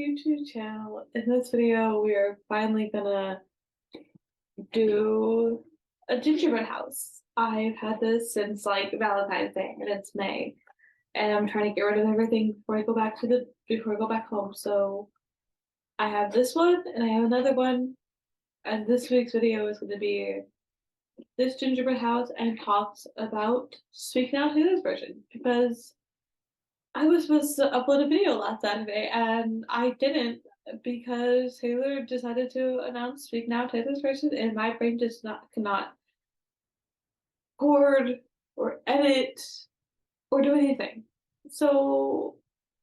YouTube channel. In this video, we are finally gonna do a gingerbread house. I've had this since like Valentine's Day and it's May. And I'm trying to get rid of everything before I go back home. So I have this one and I have another one. And this week's video is gonna be this gingerbread house and talks about Speak Now Taylor's version because I was supposed to upload a video last Saturday and I didn't because Taylor decided to announce Speak Now Taylor's version and my brain just not cannot record or edit or do anything. So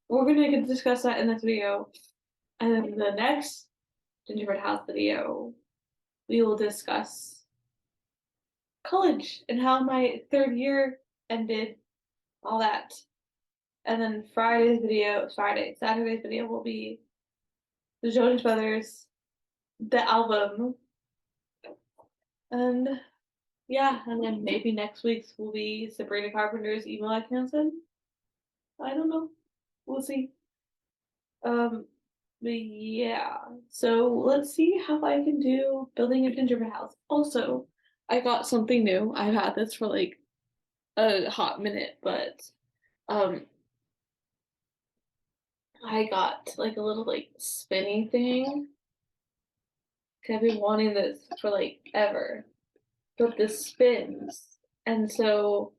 we're gonna discuss that in this video. And then the next Gingerbread House video, we will discuss college and how my third year ended, all that. And then Saturday's video will be the Jonas Brothers, the album, and yeah, and then maybe next week's will be Sabrina Carpenter's Email I Can't Send. I don't know. We'll see. Um, but yeah, so let's see how I can do building a gingerbread house. Also, I got something new. I've had this for like a hot minute, but um I got like a little like spinny thing. 'Cause I've been wanting this for like ever. But this spins. And so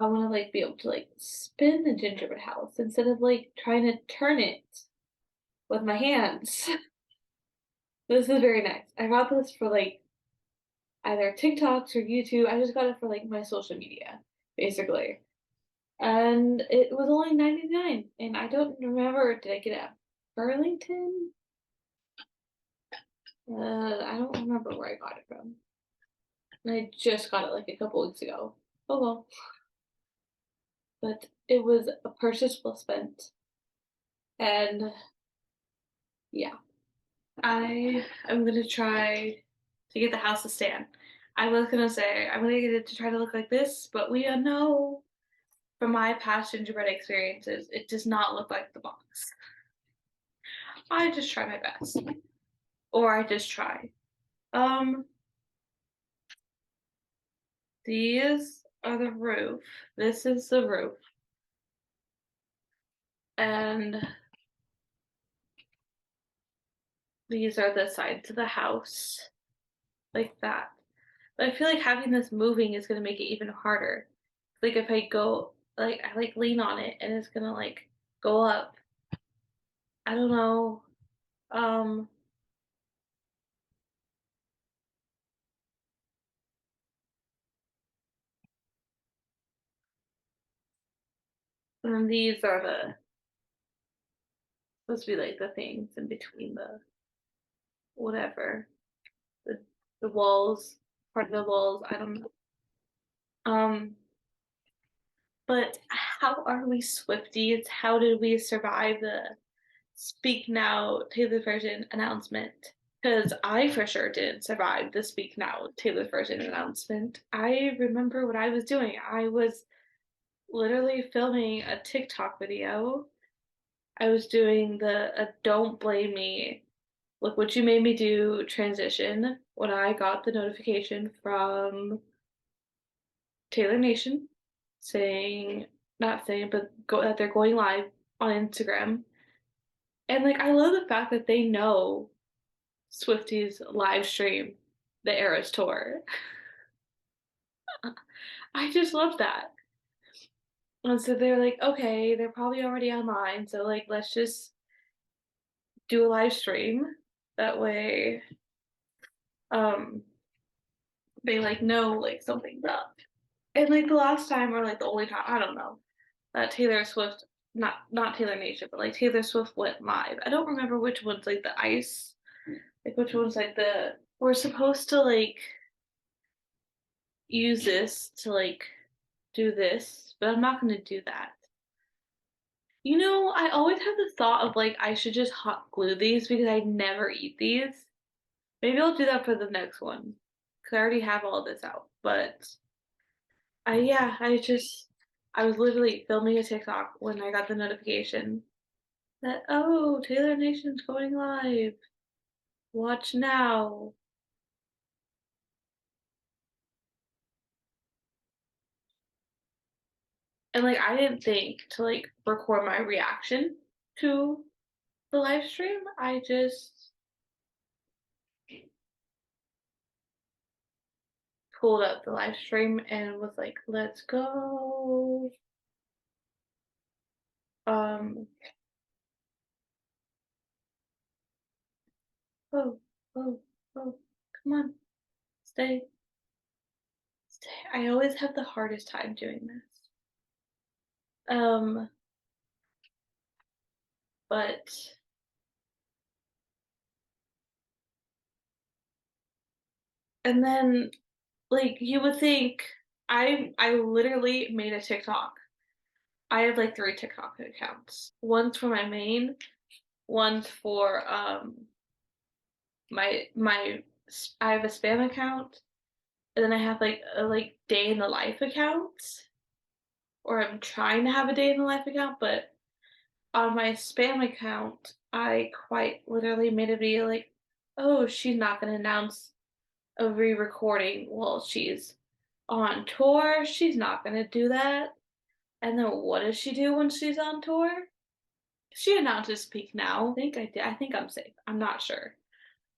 I want to like be able to like spin the gingerbread house instead of like trying to turn it with my hands. This is very nice. I got this for like either TikToks or YouTube. I just got it for like my social media, basically. And it was only 99. And I don't remember, did I get it at Burlington? I don't remember where I got it from. And I just got it like a couple weeks ago. Oh well. But it was a purchase well spent. And yeah, I am gonna try to get the house to stand. I was gonna say I'm gonna get it to try to look like this, but we know from my past gingerbread experiences, it does not look like the box. I just try my best, or I just try. Um, these are the roof. This is the roof, and these are the sides of the house, like that. But I feel like having this moving is gonna make it even harder. Like if I go, like I like lean on it and it's gonna like go up. I don't know. Um, and then these are the supposed to be like the things in between the whatever the the walls, part of the walls. I don't know. Um, but how are we Swifties? How did we survive the Speak Now Taylor version announcement? Because I for sure didn't survive the Speak Now Taylor version announcement. I remember what I was doing. I was literally filming a TikTok video. I was doing the Don't Blame Me, look what you made me do transition when I got the notification from Taylor Nation saying, not saying, but that they're going live on Instagram. And like, I love the fact that they know Swifties live stream the Eras tour. I just love that. And so they're like, okay, they're probably already online, so like, let's just do a live stream. That way, um, they like know like something's up. And like the last time or like the only time, I don't know, that Taylor Swift, not Taylor Nation, but like Taylor Swift went live. I don't remember which one's like the ice, like which one's like the we're supposed to like use this to like do this, but I'm not gonna do that. You know, I always have the thought of like I should just hot glue these because I never eat these. Maybe I'll do that for the next one because I already have all this out. But I was literally filming a TikTok when I got the notification that, oh, Taylor Nation's going live. Watch now. And like I didn't think to like record my reaction to the live stream. I just pulled up the live stream and was like, let's go. Um, oh, oh, oh, come on, stay, stay. I always have the hardest time doing this. Um, but and then like you would think I literally made a TikTok. I have like three TikTok accounts. One's for my main, one's for my I have a spam account, and then I have like a like day in the life account, or I'm trying to have a day in the life account, but on my spam account, I quite literally made a video like, oh, she's not gonna announce a re-recording while she's on tour. She's not gonna do that. And then what does she do when she's on tour? She announces Speak Now. I think I did. I think I'm safe. I'm not sure.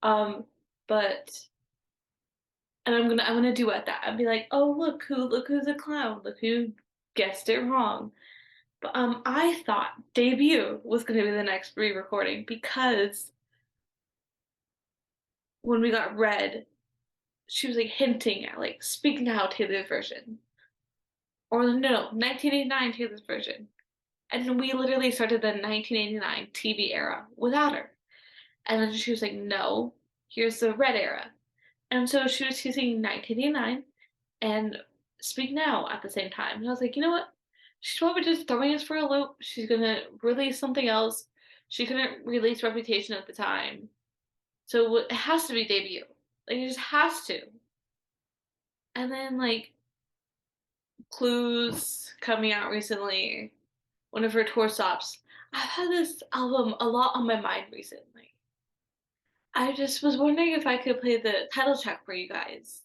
Um, but and I'm gonna duet that. I'd be like, oh look who's a clown. Look who guessed it wrong. But I thought debut was gonna be the next re-recording because when we got Red, she was like hinting at like Speak Now Taylor's version. Or no, 1989 Taylor's version. And we literally started the 1989 TV era without her. And then she was like, no, here's the Red era. And so she was using 1989 and Speak Now at the same time. And I was like, you know what? She's probably just throwing us for a loop. She's gonna release something else. She couldn't release Reputation at the time. So it has to be debut. Like it just has to. And then like Clues coming out recently, one of her tour stops. I've had this album a lot on my mind recently. I just was wondering if I could play the title track for you guys.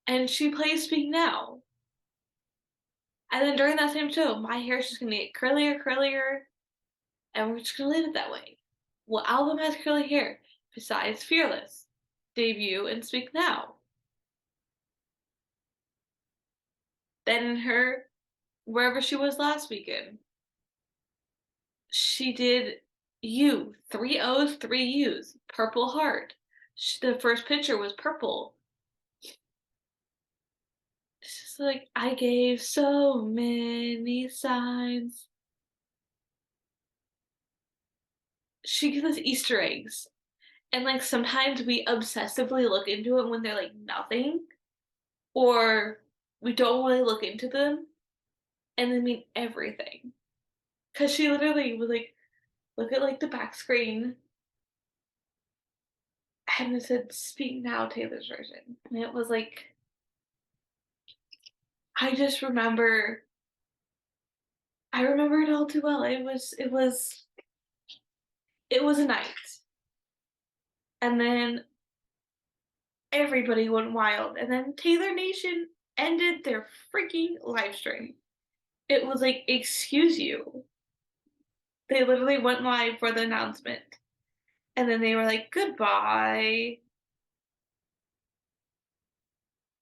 And she plays Speak Now. And then during that same show, my hair is just gonna get curlier, curlier, and we're just gonna leave it that way. What album has curly hair besides Fearless, Debut, and Speak Now? Then her wherever she was last weekend, she did U, three O's, three U's, Purple Heart. The first picture was purple. It's just like I gave so many signs. She gives us Easter eggs. And like sometimes we obsessively look into it when they're like nothing, or we don't really look into them and they mean everything. Cause she literally was like, look at like the back screen and it said Speak Now Taylor's version. And it was like I just remember I remember it all too well. It was a night. And then everybody went wild. And then Taylor Nation ended their freaking live stream. It was like, excuse you. They literally went live for the announcement. And then they were like, goodbye.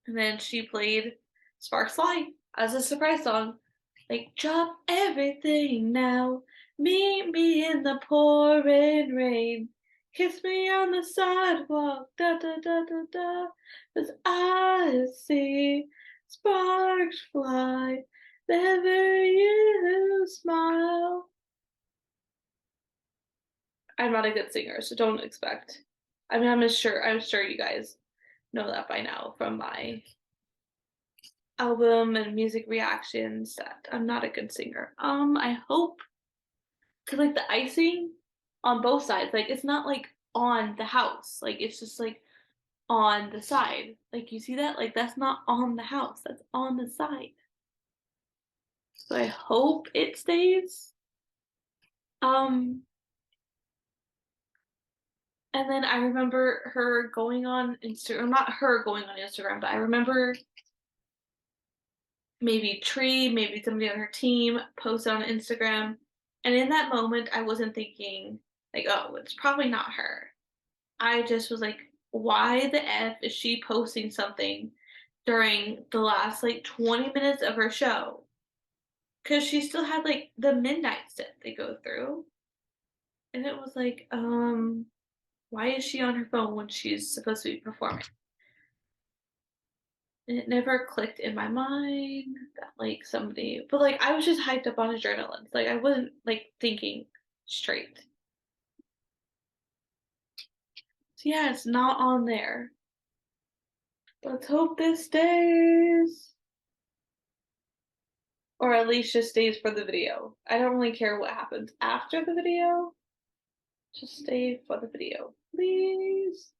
And then she played Sparks Fly as a surprise song. Like, drop everything now. Meet me in the pouring rain. Kiss me on the sidewalk. Da da da da da. As I see sparks fly. Never you smile. I'm not a good singer, so don't expect. I mean, I'm sure you guys know that by now from my album and music reactions that I'm not a good singer. I hope because like the icing on both sides, like it's not like on the house, like it's just like on the side. Like you see that? Like that's not on the house, that's on the side. So I hope it stays. Um, and then I remember her going on Instagram, not her going on Instagram, but I remember maybe Tree, maybe somebody on her team posted on Instagram. And in that moment, I wasn't thinking, like, oh, it's probably not her. I just was like, why the F is she posting something during the last like 20 minutes of her show? Because she still had like the midnight set they go through. And it was like, why is she on her phone when she's supposed to be performing? And it never clicked in my mind that like somebody, but like I was just hyped up on adrenaline. Like I wasn't like thinking straight. So yeah, it's not on there. Let's hope this stays. Or at least just stays for the video. I don't really care what happens after the video. Just stay for the video, please.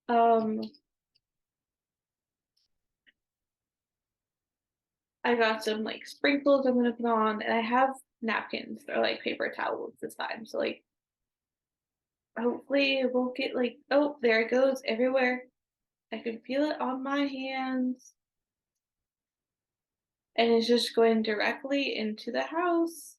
Um, I got some like sprinkles I'm gonna put on, and I have napkins. They're like paper towels this time. So like hopefully it won't get like, oh, there it goes everywhere. I can feel it on my hands. And it's just going directly into the house.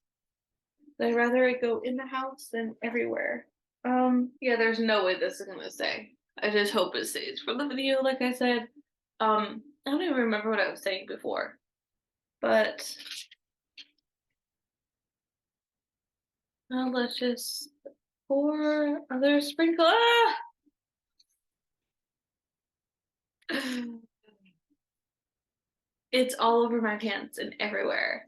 I'd rather it go in the house than everywhere. Yeah, there's no way this is gonna stay. I just hope it stays for the video, like I said. I don't even remember what I was saying before, but let's just pour other sprinkle. Ah! It's all over my pants and everywhere.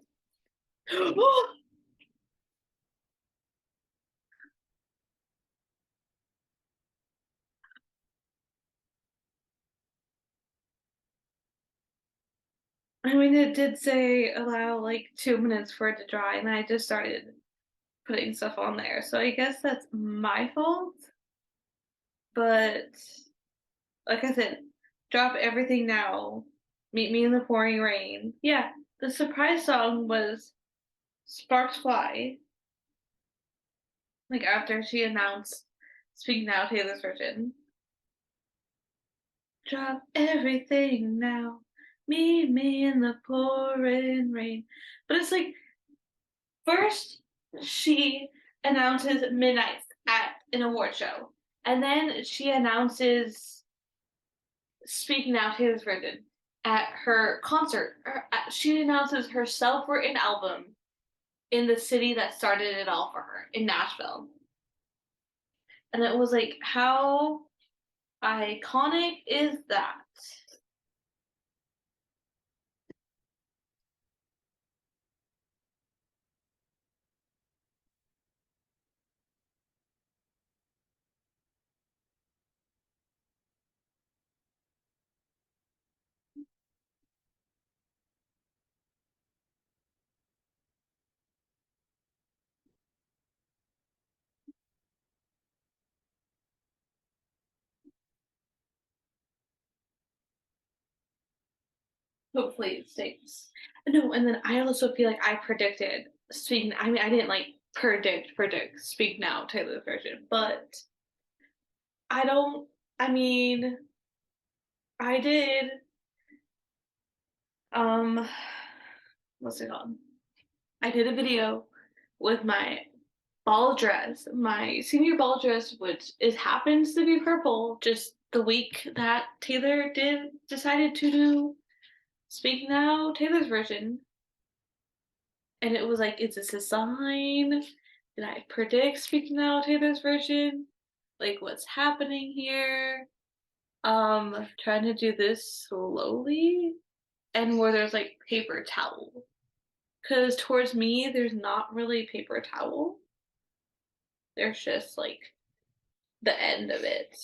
I mean, it did say allow like 2 minutes for it to dry, and I just started putting stuff on there. So I guess that's my fault. But like I said, drop everything now. Meet me in the pouring rain. Yeah, the surprise song was Sparks Fly. Like after she announced Speak Now Taylor's version. Drop everything now. Meet me in the pouring rain. But it's like first she announces Midnight at an award show. And then she announces Speak Now Taylor's version at her concert. She announces her self-written album in the city that started it all for her, in Nashville. And it was like, how iconic is that? Hopefully it stays. No, and then I also feel like I predicted Speak. I mean, I didn't like predict Speak Now Taylor's version, but I don't. I mean, I did. Um, what's it called? I did a video with my ball dress, my senior ball dress, which it happens to be purple. Just the week that Taylor did decided to do Speak Now Taylor's version, and it was like, is this a sign? Did I predict Speak Now Taylor's version? Like, what's happening here? Trying to do this slowly, and where there's like paper towel, because towards me there's not really paper towel. There's just like the end of it.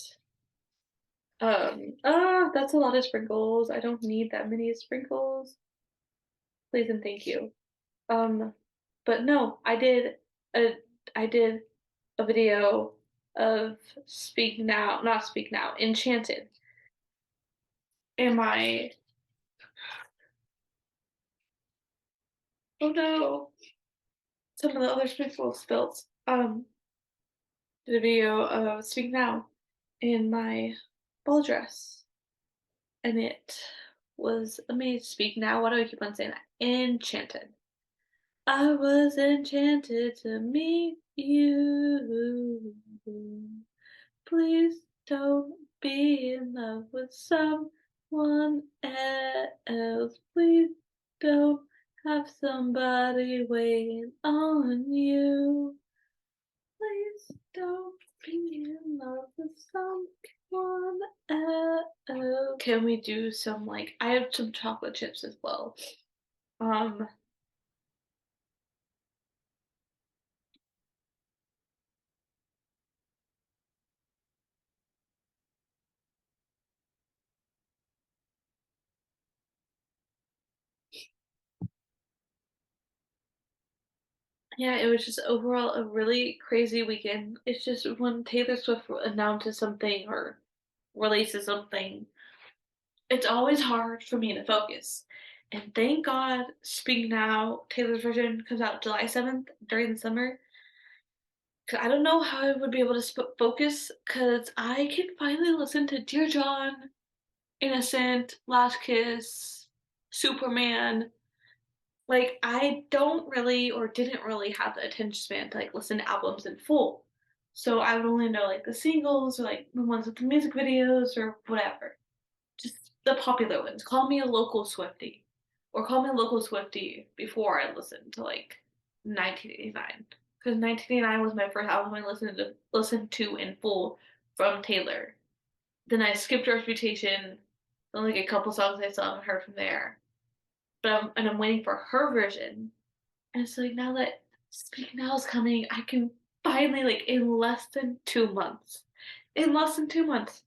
That's a lot of sprinkles. I don't need that many sprinkles. Please and thank you. Um, but no, a I did a video of Speak Now, not Speak Now, Enchanted. Am I? Oh no. some of the other sprinkles built. Did a video of Speak Now in my ball dress, and it was amazing. Speak Now. Why do I keep on saying that? Enchanted. I was enchanted to meet you. Please don't be in love with someone else. Please don't have somebody waiting on you. Please don't be in love with someone else. Can we do some like I have some chocolate chips as well. Um yeah, it was just overall a really crazy weekend. It's just when Taylor Swift announces something or releases something, it's always hard for me to focus. And thank God Speak Now, Taylor's version comes out July 7th during the summer. Cause I don't know how I would be able to focus because I can finally listen to Dear John, Innocent, Last Kiss, Superman. Like I don't really or didn't really have the attention span to like listen to albums in full. So I would only know like the singles or like the ones with the music videos or whatever. Just the popular ones. Call me a local Swiftie. Or call me a local Swiftie before I listened to like 1989. Because 1989 was my first album I listened to in full from Taylor. Then I skipped Reputation, then like a couple songs I still haven't heard from there. I'm waiting for her version. And so like now that Speak Now is coming, I can finally like in less than 2 months. In less than 2 months.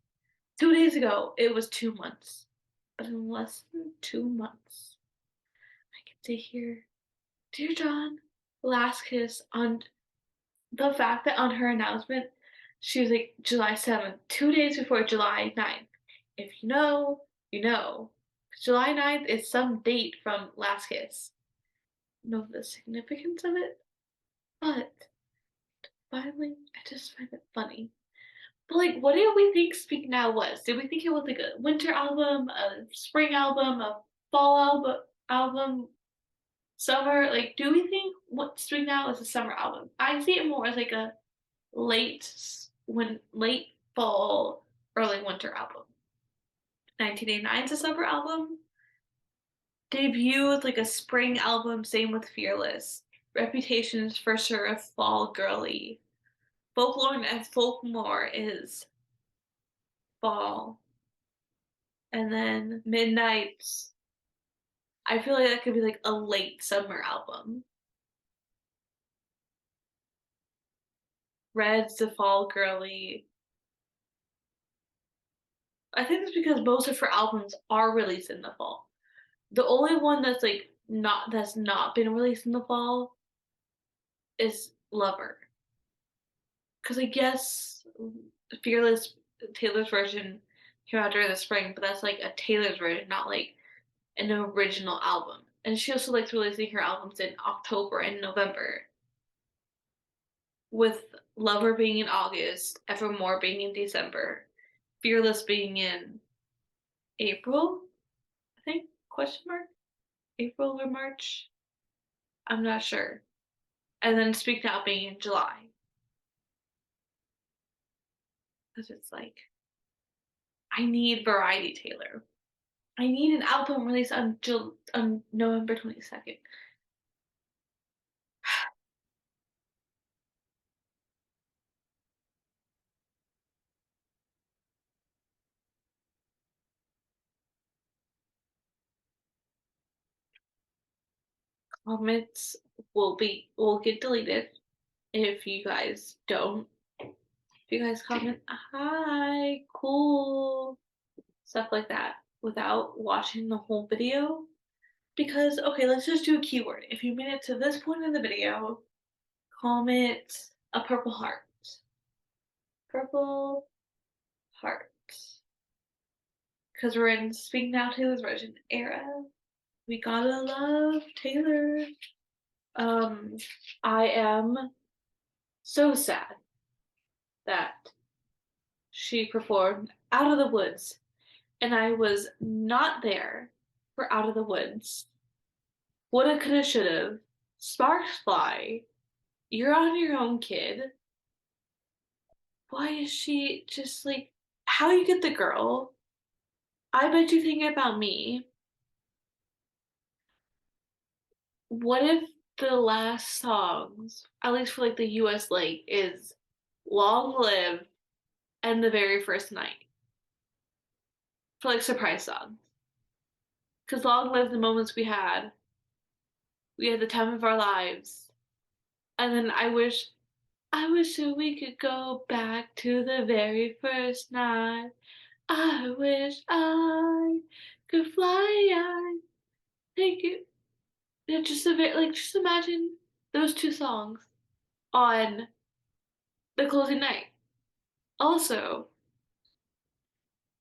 2 days ago, it was 2 months. But in less than 2 months, I get to hear Dear John, Last Kiss on the fact that on her announcement, she was like July 7th, 2 days before July 9th. If you know, you know. July 9th is some date from Last Kiss. Know the significance of it, but finally, I just find it funny. But like, what did we think Speak Now was? Did we think it was like a winter album, a spring album, a fall album, summer? Like, do we think what Speak Now is a summer album? I see it more as like a late fall, early winter album. 1989 is a summer album. Debut with like a spring album. Same with Fearless. Reputation's for sure a fall girly. Folklore is fall. And then Midnight's, I feel like that could be like a late summer album. Red's the fall girly. I think it's because most of her albums are released in the fall. The only one that's not been released in the fall is Lover. Because I guess Fearless Taylor's version came out during the spring, but that's like a Taylor's version, not like an original album. And she also likes releasing her albums in October and November, with Lover being in August, Evermore being in December, Fearless being in April, I think, question mark? April or March? I'm not sure. And then Speak Now being in July. Because it's like, I need variety, Taylor. I need an album released on November 22nd. Comments will get deleted if you guys don't. If you guys comment hi, cool, stuff like that without watching the whole video. Because okay, let's just do a keyword. If you made it to this point in the video, comment a purple heart. Purple heart. Because we're in Speak Now Taylor's version era. We gotta love Taylor. Um, I am so sad that she performed Out of the Woods, and I was not there for Out of the Woods. Woulda, coulda, shoulda. Sparks fly. You're on your own, kid. Why is she just like, how you get the girl? I bet you think about me. What if the last songs, at least for like the US leg, is Long Live and The Very First Night for like surprise songs? Because Long Live the moments we had the time of our lives. And then I wish that we could go back to the very first night. I wish I could fly. I take you. Yeah, just a bit like just imagine those two songs on the closing night. Also,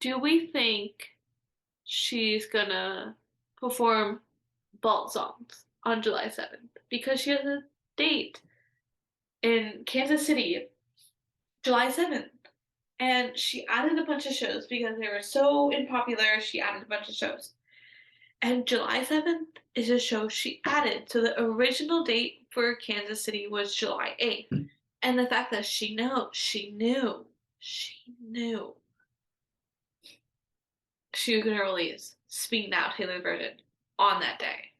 do we think she's gonna perform Vault songs on July 7th? Because she has a date in Kansas City, July 7th. And she added a bunch of shows because they were so unpopular, she added a bunch of shows. And July 7th is a show she added. So the original date for Kansas City was July 8th. And the fact that she knew she was going to release Speak Now Taylor version on that day.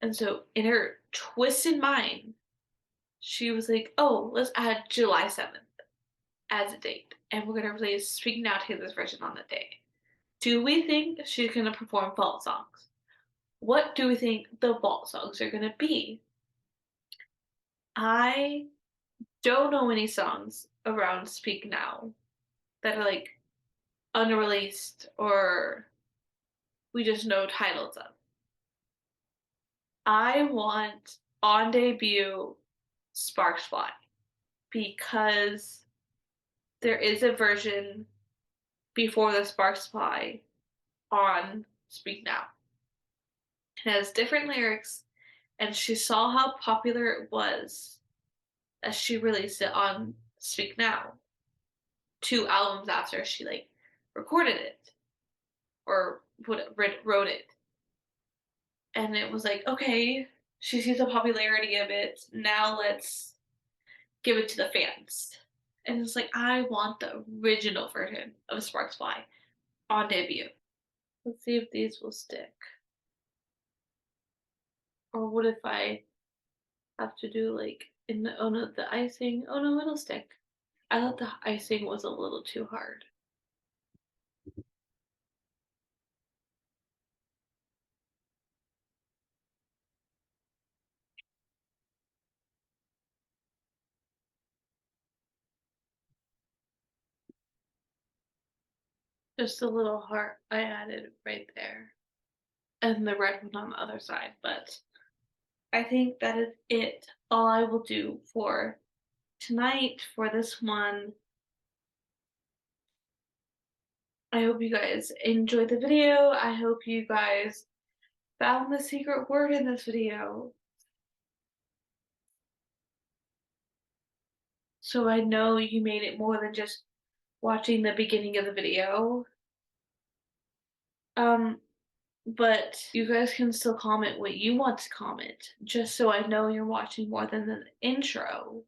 And so in her twisted mind, she was like, oh, let's add July 7th as a date. And we're going to release Speak Now Taylor's version on that day. Do we think she's going to perform vault songs? What do we think the vault songs are going to be? I don't know any songs around Speak Now that are like unreleased or we just know titles of. I want on debut Sparks Fly because there is a version before the Sparks Fly on Speak Now. It has different lyrics, and she saw how popular it was as she released it on Speak Now. 2 albums after she like recorded it or wrote it, and it was like, okay, she sees the popularity of it. Now let's give it to the fans. And it's like I want the original version of Sparks Fly on debut. Let's see if these will stick. Or what if I have to do like in the oh no the icing? Oh no, it'll stick. I thought the icing was a little too hard. Just a little heart I added right there. And the red one on the other side. But I think that is it. All I will do for tonight for this one. I hope you guys enjoyed the video. I hope you guys found the secret word in this video. So I know you made it more than just watching the beginning of the video. Um, but you guys can still comment what you want to comment, just so I know you're watching more than the intro.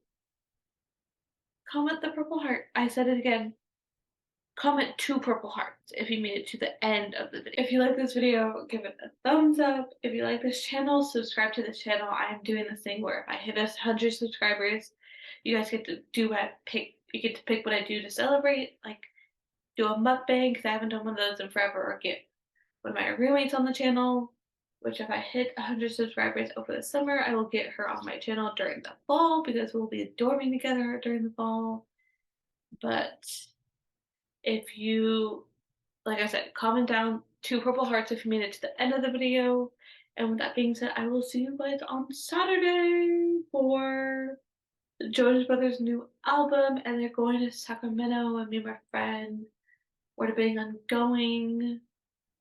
Comment the purple heart. I said it again. Comment 2 purple hearts if you made it to the end of the video. If you like this video, give it a thumbs up. If you like this channel, subscribe to this channel. I am doing this thing where if I hit 100 subscribers, you guys get to do what you get to pick what I do to celebrate, like do a mukbang because I haven't done one of those in forever, or get one of my roommates on the channel, which if I hit 100 subscribers over the summer, I will get her on my channel during the fall because we'll be dorming together during the fall. But if you, like I said, comment down 2 purple hearts if you made it to the end of the video. And with that being said, I will see you guys on Saturday for the Jonas Brothers' new album, and they're going to Sacramento, and me and my friend we're debating on going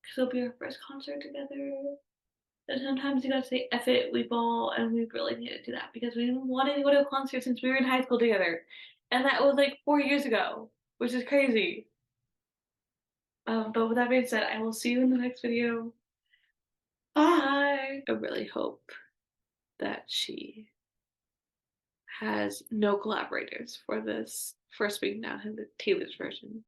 because it'll be our first concert together. But sometimes you gotta say, "F it, we ball, and we really need to do that because we didn't wanted to go to a concert since we were in high school together." And that was, like, 4 years ago, which is crazy. But with that being said, I will see you in the next video. Bye! I really hope that she has no collaborators for this first week now, the Taylor's version.